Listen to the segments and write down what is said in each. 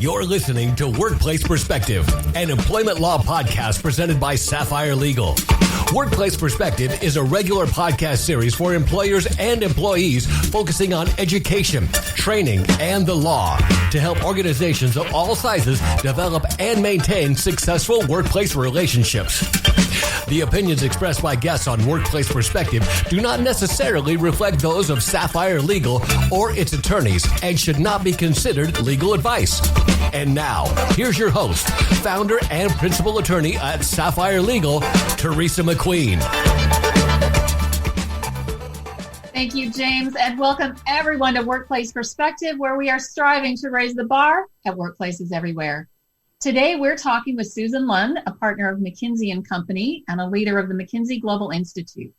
You're listening to Workplace Perspective, an employment law podcast presented by Sapphire Legal. Workplace Perspective is a regular podcast series for employers and employees focusing on education, training, and the law to help organizations of all sizes develop and maintain successful workplace relationships. The opinions expressed by guests on Workplace Perspective do not necessarily reflect those of Sapphire Legal or its attorneys and should not be considered legal advice. And now, here's your host, founder and principal attorney at Sapphire Legal, Teresa McQueen. Thank you, James, and welcome everyone to Workplace Perspective, where we are striving to raise the bar at workplaces everywhere. Today, we're talking with Susan Lund, a partner of McKinsey & Company and a leader of the McKinsey Global Institute.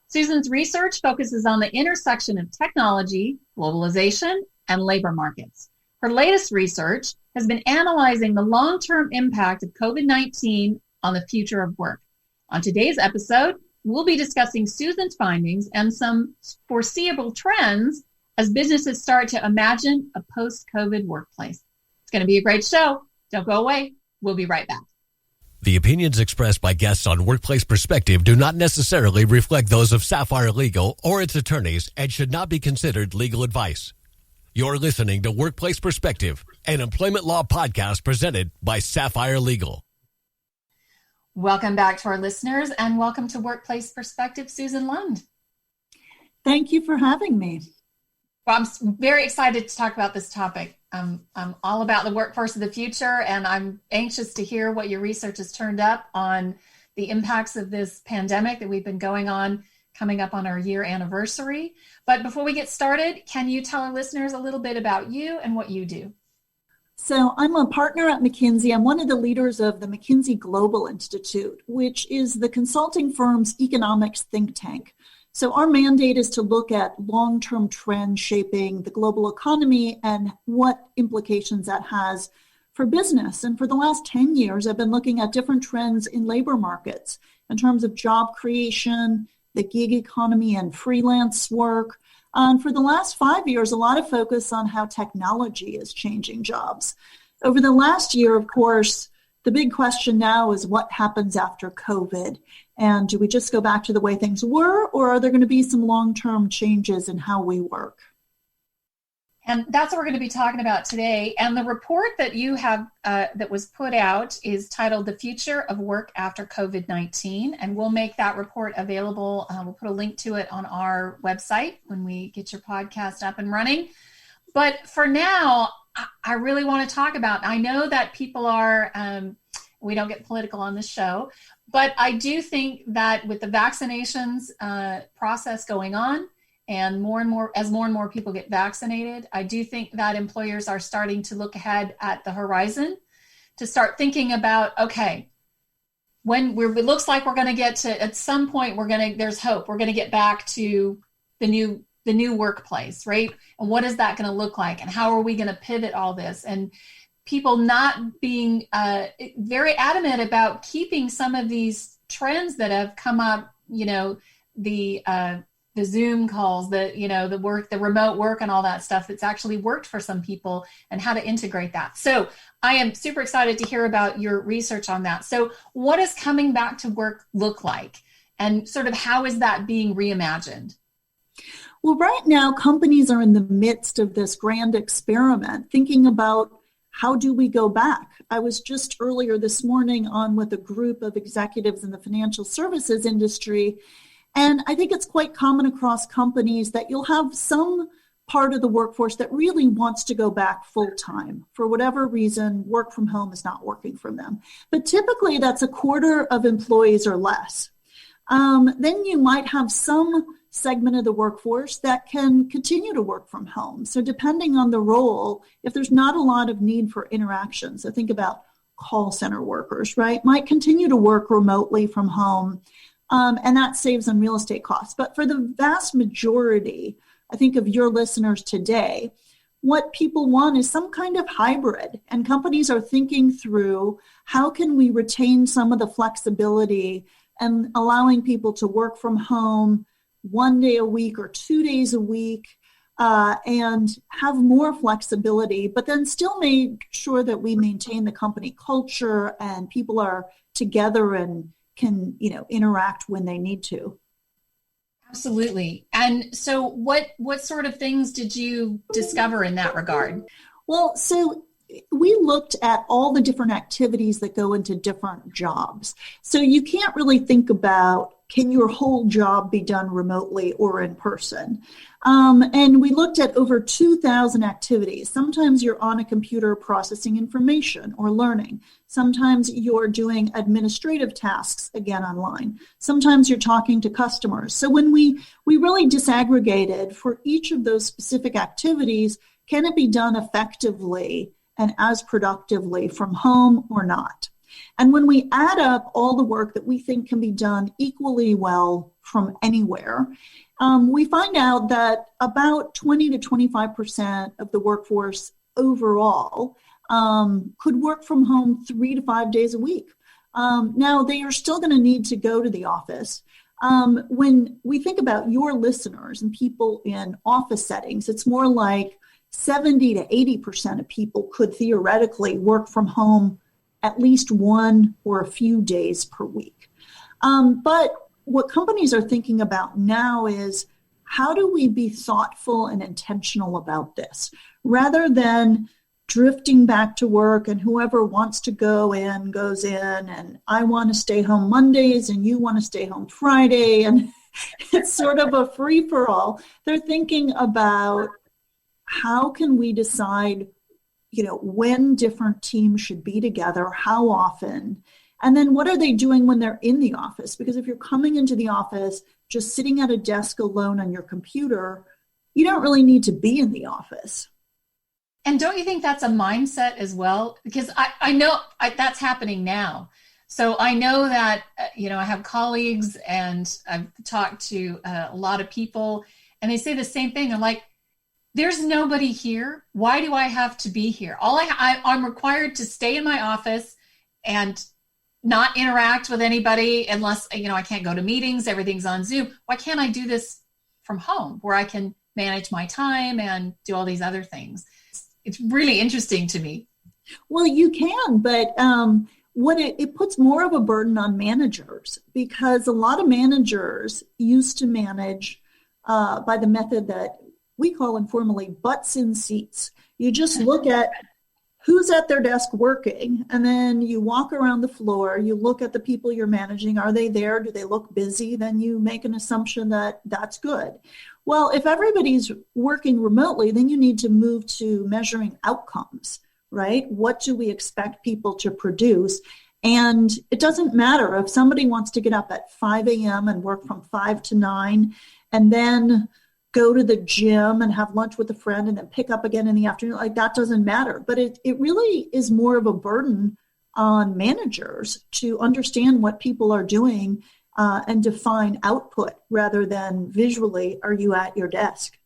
Susan's research focuses on the intersection of technology, globalization, and labor markets. Her latest research has been analyzing the long-term impact of COVID-19 on the future of work. On today's episode, we'll be discussing Susan's findings and some foreseeable trends as businesses start to imagine a post-COVID workplace. It's going to be a great show. Don't go away. We'll be right back. The opinions expressed by guests on Workplace Perspective do not necessarily reflect those of Sapphire Legal or its attorneys and should not be considered legal advice. You're listening to Workplace Perspective, an employment law podcast presented by Sapphire Legal. Welcome back to our listeners and welcome to Workplace Perspective, Susan Lund. Thank you for having me. Well, I'm very excited to talk about this topic. I'm all about the workforce of the future, and I'm anxious to hear what your research has turned up on the impacts of this pandemic that we've been going on, coming up on our year anniversary. But before we get started, can you tell our listeners a little bit about you and what you do? So I'm a partner at McKinsey. I'm one of the leaders of the McKinsey Global Institute, which is the consulting firm's economics think tank. So our mandate is to look at long-term trends shaping the global economy and what implications that has for business. And for the last 10 years, I've been looking at different trends in labor markets in terms of job creation, the gig economy and freelance work. And for the last 5 years, a lot of focus on how technology is changing jobs. Over the last year, of course, the big question now is what happens after COVID? And do we just go back to the way things were, or are there going to be some long-term changes in how we work? And that's what we're going to be talking about today. And the report that you have that was put out is titled The Future of Work After COVID-19. And we'll make that report available. We'll put a link to it on our website when we get your podcast up and running. But for now, I really want to talk about, I know that people are, we don't get political on this show, but I do think that with the vaccinations process going on, and as more and more people get vaccinated, I do think that employers are starting to look ahead at the horizon to start thinking about, okay, it looks like we're going to get to, at some point, there's hope. We're going to get back to the new workplace, right? And what is that going to look like? And how are we going to pivot all this? And people not being very adamant about keeping some of these trends that have come up, the Zoom calls, the remote work and all that stuff that's actually worked for some people and how to integrate that. So I am super excited to hear about your research on that. So what does coming back to work look like? And sort of how is that being reimagined? Well, right now, companies are in the midst of this grand experiment, thinking about how do we go back? I was just earlier this morning on with a group of executives in the financial services industry, and I think it's quite common across companies that you'll have some part of the workforce that really wants to go back full time. For whatever reason, work from home is not working for them. But typically that's a quarter of employees or less. Then you might have some segment of the workforce that can continue to work from home. So depending on the role, if there's not a lot of need for interaction, so think about call center workers, right, might continue to work remotely from home. And that saves on real estate costs. But for the vast majority, I think, of your listeners today, what people want is some kind of hybrid. And companies are thinking through how can we retain some of the flexibility and allowing people to work from home 1 day a week or 2 days a week, and have more flexibility, but then still make sure that we maintain the company culture and people are together and can, interact when they need to. Absolutely. And so what sort of things did you discover in that regard? Well, so we looked at all the different activities that go into different jobs. So you can't really think about, can your whole job be done remotely or in person? And we looked at over 2,000 activities. Sometimes you're on a computer processing information or learning. Sometimes you're doing administrative tasks, again, online. Sometimes you're talking to customers. So when we really disaggregated for each of those specific activities, can it be done effectively and as productively from home or not? And when we add up all the work that we think can be done equally well from anywhere, we find out that about 20 to 25% of the workforce overall could work from home 3 to 5 days a week. Now, they are still going to need to go to the office. When we think about your listeners and people in office settings, it's more like 70 to 80% of people could theoretically work from home at least one or a few days per week. But what companies are thinking about now is, how do we be thoughtful and intentional about this? Rather than drifting back to work and whoever wants to go in goes in, and I want to stay home Mondays and you want to stay home Friday, and it's sort of a free-for-all. They're thinking about, how can we decide when different teams should be together, how often, and then what are they doing when they're in the office? Because if you're coming into the office just sitting at a desk alone on your computer, you don't really need to be in the office. And don't you think that's a mindset as well? Because I know that's happening now. So I know that, I have colleagues and I've talked to a lot of people, and they say the same thing. They're like, there's nobody here. Why do I have to be here? I'm required to stay in my office and not interact with anybody unless, I can't go to meetings. Everything's on Zoom. Why can't I do this from home where I can manage my time and do all these other things? It's really interesting to me. Well, you can, but what it puts more of a burden on managers, because a lot of managers used to manage by the method that we call informally butts in seats. You just look at who's at their desk working, and then you walk around the floor, you look at the people you're managing. Are they there? Do they look busy? Then you make an assumption that that's good. Well, if everybody's working remotely, then you need to move to measuring outcomes, right? What do we expect people to produce? And it doesn't matter if somebody wants to get up at 5 a.m. and work from 5 to 9, and then go to the gym and have lunch with a friend and then pick up again in the afternoon. Like, that doesn't matter. But it really is more of a burden on managers to understand what people are doing and define output rather than visually, are you at your desk?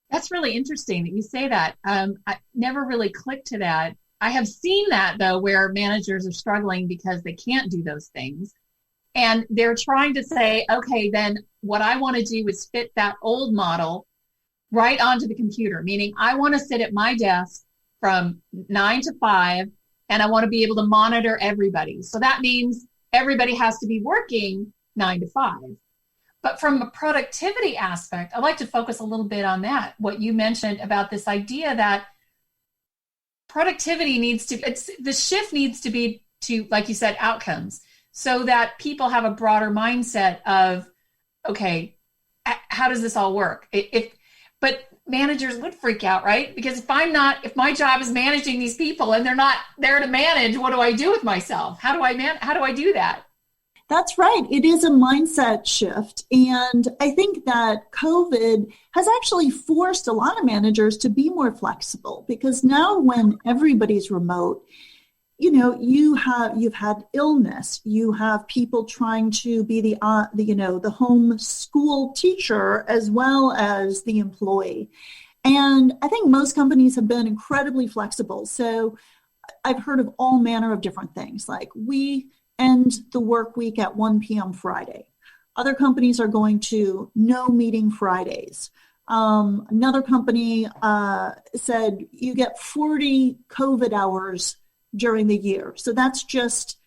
That's really interesting that you say that. I never really clicked to that. I have seen that, though, where managers are struggling because they can't do those things. And they're trying to say, okay, then what I want to do is fit that old model right onto the computer, meaning I want to sit at my desk from 9 to 5, and I want to be able to monitor everybody. So that means everybody has to be working 9 to 5. But from a productivity aspect, I'd like to focus a little bit on that, what you mentioned about this idea that productivity the shift needs to be to, like you said, outcomes, so that people have a broader mindset of, okay, how does this all work? But managers would freak out, right? Because if my job is managing these people and they're not there to manage, what do I do with myself? How do I do that? That's right. It is a mindset shift. And I think that COVID has actually forced a lot of managers to be more flexible, because now when everybody's remote, you've had illness, you have people trying to be the home school teacher as well as the employee. And I think most companies have been incredibly flexible. So I've heard of all manner of different things, like we end the work week at 1 p.m. Friday. Other companies are going to no meeting Fridays. Another company said you get 40 COVID hours during the year. So that's just,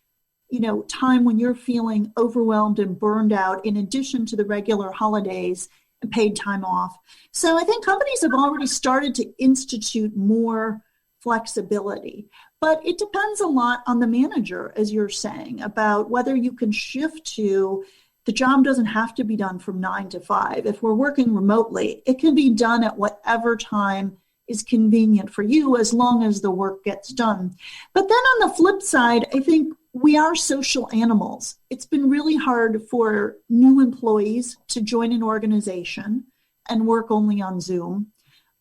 time when you're feeling overwhelmed and burned out in addition to the regular holidays and paid time off. So I think companies have already started to institute more flexibility, but it depends a lot on the manager, as you're saying, about whether you can shift to the job doesn't have to be done from 9 to 5. If we're working remotely, it can be done at whatever time is convenient for you as long as the work gets done. But then on the flip side, I think we are social animals. It's been really hard for new employees to join an organization and work only on Zoom.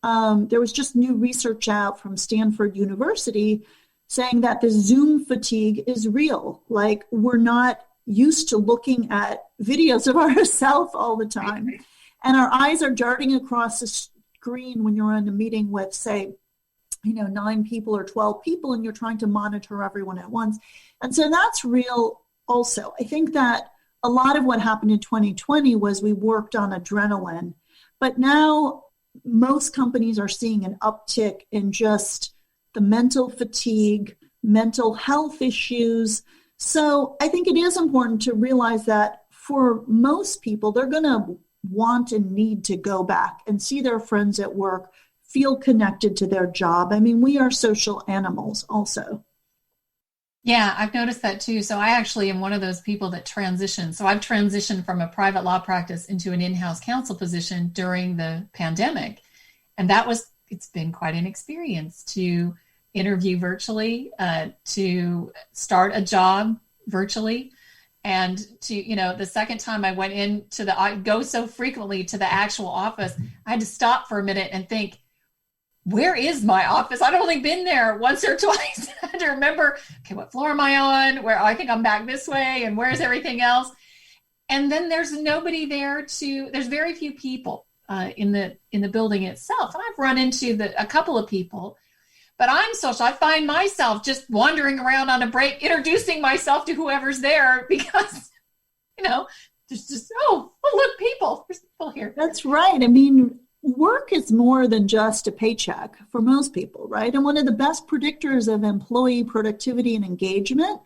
There was just new research out from Stanford University saying that the Zoom fatigue is real. Like, we're not used to looking at videos of ourselves all the time. And our eyes are darting across the screen when you're in a meeting with, say, 9 people or 12 people, and you're trying to monitor everyone at once. And so that's real also. I think that a lot of what happened in 2020 was we worked on adrenaline, but now most companies are seeing an uptick in just the mental fatigue, mental health issues. So I think it is important to realize that for most people, they're going to want and need to go back and see their friends at work, feel connected to their job. I mean, we are social animals also. Yeah, I've noticed that too. So I actually am one of those people that transitioned. So I've transitioned from a private law practice into an in-house counsel position during the pandemic. And it's been quite an experience to interview virtually, to start a job virtually. And to, the second time I went I go so frequently to the actual office, I had to stop for a minute and think, where is my office? I'd only been there once or twice. I had to remember, okay, what floor am I on? Where I think I'm back this way, and where's everything else? And then there's nobody there there's very few people in the building itself. And I've run into a couple of people, but I'm social. I find myself just wandering around on a break, introducing myself to whoever's there because, there's just, oh, look, there's people here. That's right. I mean, work is more than just a paycheck for most people, right? And one of the best predictors of employee productivity and engagement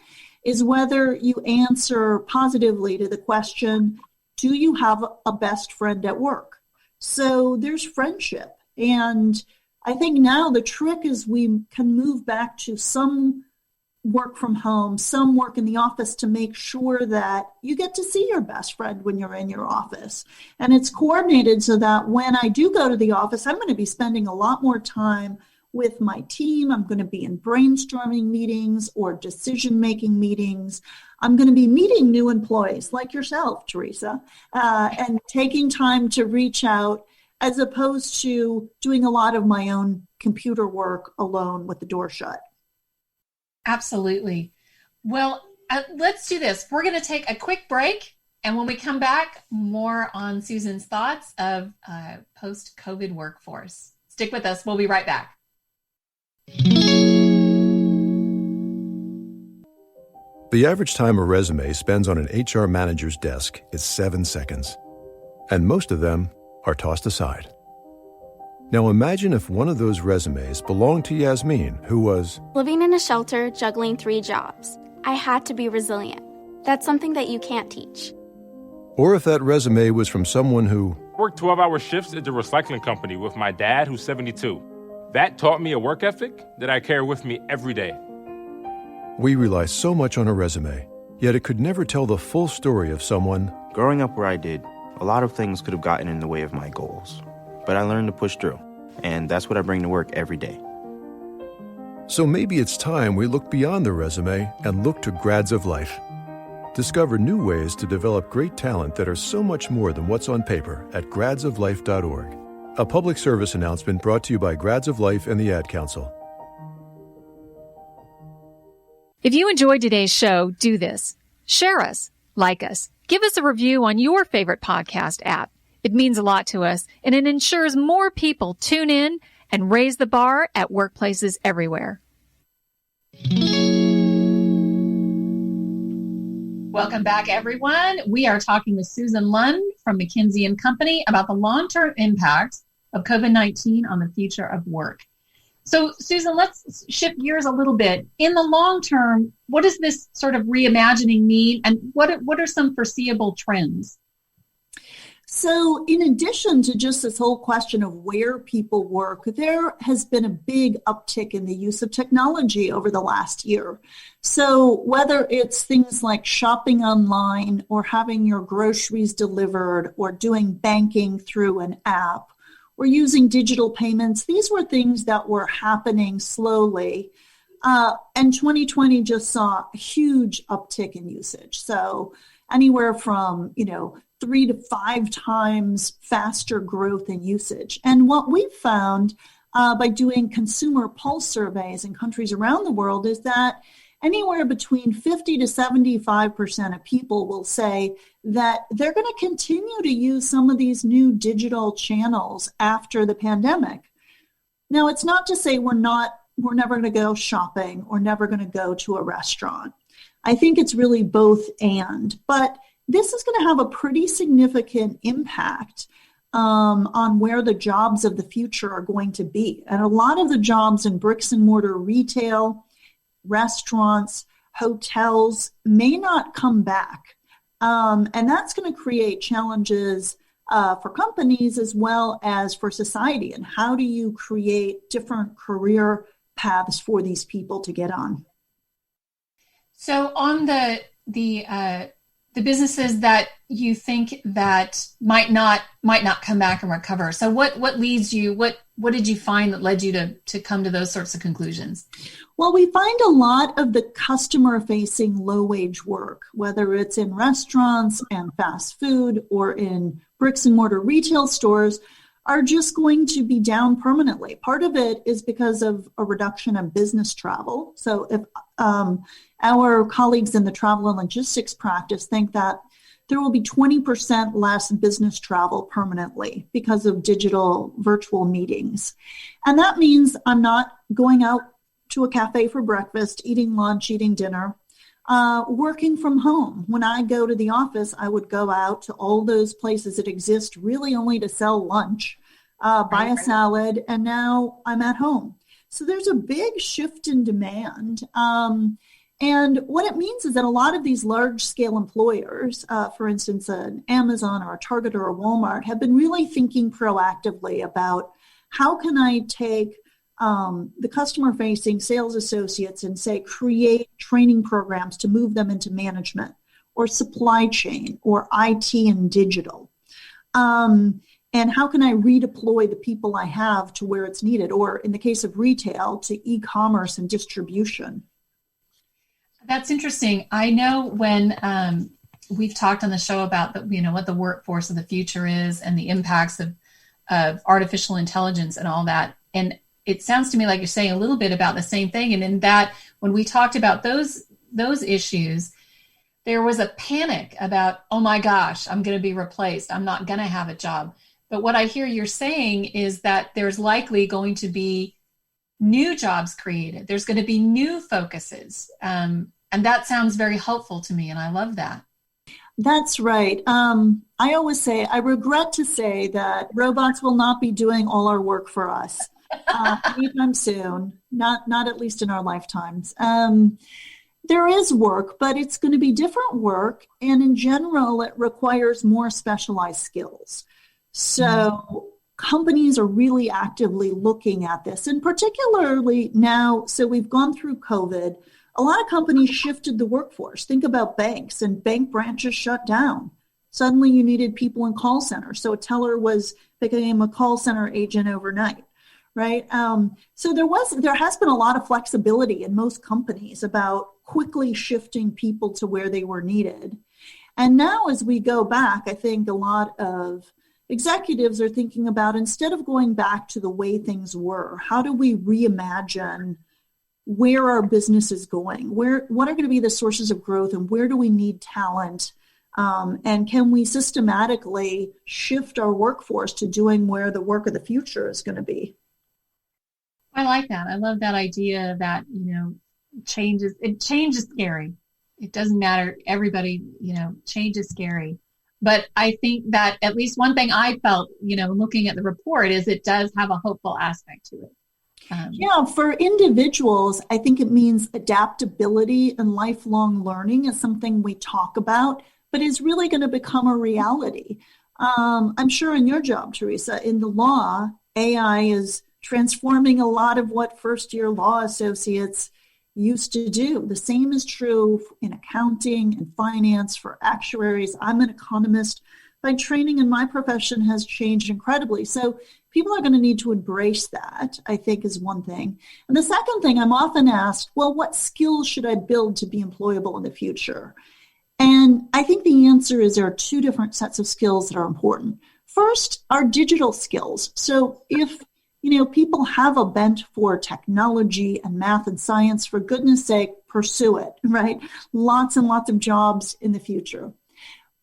is whether you answer positively to the question, do you have a best friend at work? So there's friendship. And I think now the trick is we can move back to some work from home, some work in the office to make sure that you get to see your best friend when you're in your office. And it's coordinated so that when I do go to the office, I'm going to be spending a lot more time with my team. I'm going to be in brainstorming meetings or decision-making meetings. I'm going to be meeting new employees like yourself, Teresa, and taking time to reach out as opposed to doing a lot of my own computer work alone with the door shut. Absolutely. Well, let's do this. We're going to take a quick break. And when we come back, more on Susan's thoughts of post-COVID workforce. Stick with us. We'll be right back. The average time a resume spends on an HR manager's desk is 7 seconds. And most of them are tossed aside. Now imagine if one of those resumes belonged to Yasmin, who was living in a shelter, juggling 3 jobs. I had to be resilient. That's something that you can't teach. Or if that resume was from someone who worked 12-hour shifts at the recycling company with my dad, who's 72. That taught me a work ethic that I carry with me every day. We rely so much on a resume, yet it could never tell the full story of someone. Growing up where I did, a lot of things could have gotten in the way of my goals. But I learned to push through, and that's what I bring to work every day. So maybe it's time we look beyond the resume and look to Grads of Life. Discover new ways to develop great talent that are so much more than what's on paper at gradsoflife.org. A public service announcement brought to you by Grads of Life and the Ad Council. If you enjoyed today's show, do this. Share us, like us, give us a review on your favorite podcast app. It means a lot to us, and it ensures more people tune in and raise the bar at workplaces everywhere. Welcome back, everyone. We are talking with Susan Lund from McKinsey & Company about the long-term impact of COVID-19 on the future of work. So, Susan, let's shift gears a little bit. In the long term, what does this sort of reimagining mean, and what are some foreseeable trends? So in addition to just this whole question of where people work, there has been a big uptick in the use of technology over the last year. So whether it's things like shopping online or having your groceries delivered or doing banking through an app or using digital payments, these were things that were happening slowly. And 2020 just saw a huge uptick in usage. So anywhere from, 3 to 5 times faster growth in usage. And what we've found by doing consumer pulse surveys in countries around the world is that anywhere between 50 to 75% of people will say that they're going to continue to use some of these new digital channels after the pandemic. Now, it's not to say we're never going to go shopping or never going to go to a restaurant. I think it's really both and, but this is going to have a pretty significant impact on where the jobs of the future are going to be. And a lot of the jobs in bricks and mortar retail, restaurants, hotels may not come back. And that's going to create challenges for companies as well as for society. And how do you create different career paths for these people to get on? So on the businesses that you think that might not come back and recover. So what leads you? What did you find that led you to come to those sorts of conclusions? Well, we find a lot of the customer-facing low-wage work, whether it's in restaurants and fast food or in bricks and mortar retail stores, are just going to be down permanently. Part of it is because of a reduction in business travel. So if our colleagues in the travel and logistics practice think that there will be 20% less business travel permanently because of digital virtual meetings. And that means I'm not going out to a cafe for breakfast, eating lunch, eating dinner, working from home. When I go to the office, I would go out to all those places that exist really only to sell lunch, buy a salad, and now I'm at home. So there's a big shift in demand. And what it means is that a lot of these large-scale employers, for instance, an Amazon or a Target or a Walmart, have been really thinking proactively about how can I take the customer-facing sales associates and say create training programs to move them into management or supply chain or IT and digital. And how can I redeploy the people I have to where it's needed, or in the case of retail, to e-commerce and distribution. That's interesting. I know when we've talked on the show about what the workforce of the future is and the impacts of artificial intelligence and all that. And it sounds to me like you're saying a little bit about the same thing. And in that, when we talked about those issues, there was a panic about, oh my gosh, I'm going to be replaced. I'm not going to have a job. But what I hear you're saying is that there's likely going to be new jobs created. There's going to be new focuses. And that sounds very hopeful to me. And I love that. That's right. I always say, I regret to say that robots will not be doing all our work for us anytime soon, not at least in our lifetimes. There is work, but it's going to be different work. And in general, it requires more specialized skills. So companies are really actively looking at this, and particularly now, so we've gone through COVID, a lot of companies shifted the workforce. Think about banks, and bank branches shut down. Suddenly you needed people in call centers. So a teller became a call center agent overnight, right? So there has been a lot of flexibility in most companies about quickly shifting people to where they were needed. And now as we go back, I think a lot of executives are thinking about, instead of going back to the way things were, how do we reimagine where our business is going? What are going to be the sources of growth, and where do we need talent? And can we systematically shift our workforce to doing where the work of the future is going to be? I like that. I love that idea that, change is scary. it doesn't matter. Everybody, change is scary. But I think that at least one thing I felt, looking at the report, is it does have a hopeful aspect to it. For individuals, I think it means adaptability and lifelong learning is something we talk about, but is really going to become a reality. I'm sure in your job, Teresa, in the law, AI is transforming a lot of what first-year law associates used to do. The same is true in accounting and finance for actuaries. I'm an economist. My training in my profession has changed incredibly. So people are going to need to embrace that, I think, is one thing. And the second thing, I'm often asked, well, what skills should I build to be employable in the future? And I think the answer is there are two different sets of skills that are important. First are digital skills. So if people have a bent for technology and math and science, for goodness sake, pursue it, right? Lots and lots of jobs in the future.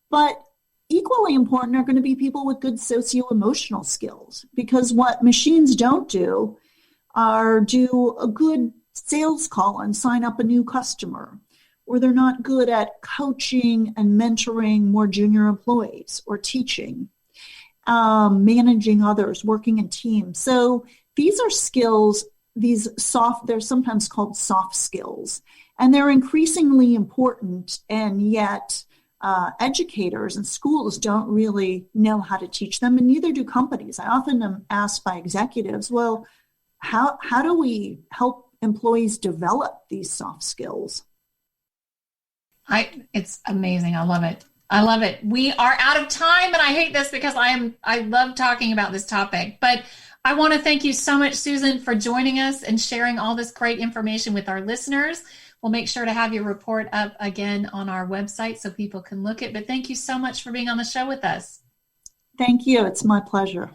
But equally important are going to be people with good socio-emotional skills, because what machines don't do are do a good sales call and sign up a new customer, or they're not good at coaching and mentoring more junior employees or teaching. Managing others, working in teams. So these are skills, they're sometimes called soft skills, and they're increasingly important, and yet educators and schools don't really know how to teach them, and neither do companies. I often am asked by executives, well, how do we help employees develop these soft skills? It's amazing. I love it. We are out of time, and I hate this because I love talking about this topic, but I want to thank you so much, Susan, for joining us and sharing all this great information with our listeners. We'll make sure to have your report up again on our website so people can look at it. But thank you so much for being on the show with us. Thank you. It's my pleasure.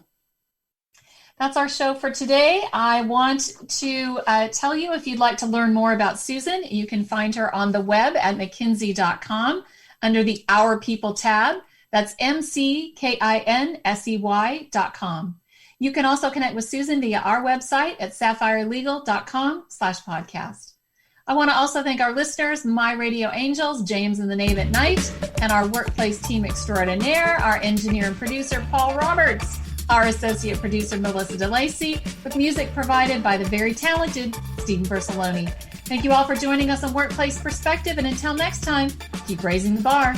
That's our show for today. I want to tell you, if you'd like to learn more about Susan, you can find her on the web at mckinsey.com. under the Our People tab. That's mckinsey.com. You can also connect with Susan via our website at sapphirelegal.com/podcast. I want to also thank our listeners, my radio angels, James and the Knave at Night, and our workplace team extraordinaire, our engineer and producer, Paul Roberts, our associate producer, Melissa DeLacy, with music provided by the very talented Stephen Bersaloni. Thank you all for joining us on Workplace Perspective, and until next time, keep raising the bar.